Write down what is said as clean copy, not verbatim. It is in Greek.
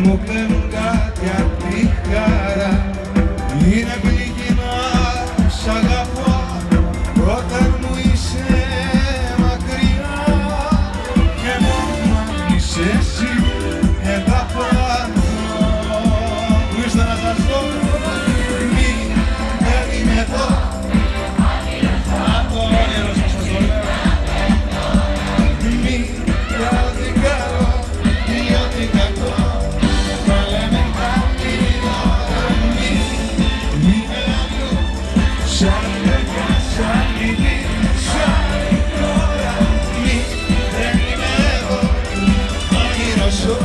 μου κλέβουν κάτι απ' τη χαρά. Είναι πληγή να σ' αγαπώ όταν μου είσαι μακριά και μόνο αν είσαι εσύ θα πάρω. Πού είστε να σας πω? Μη δεν είμαι εδώ. Από όνειρο σας το λέω. Μη για ό,τι καλό ή ό,τι κακό το λέμε κάτι ώρα. Μη είναι αλλού σαν παιδιά, σαν νυχτή, σαν τώρα. Μη δεν είμαι εγώ, όνειρο σου.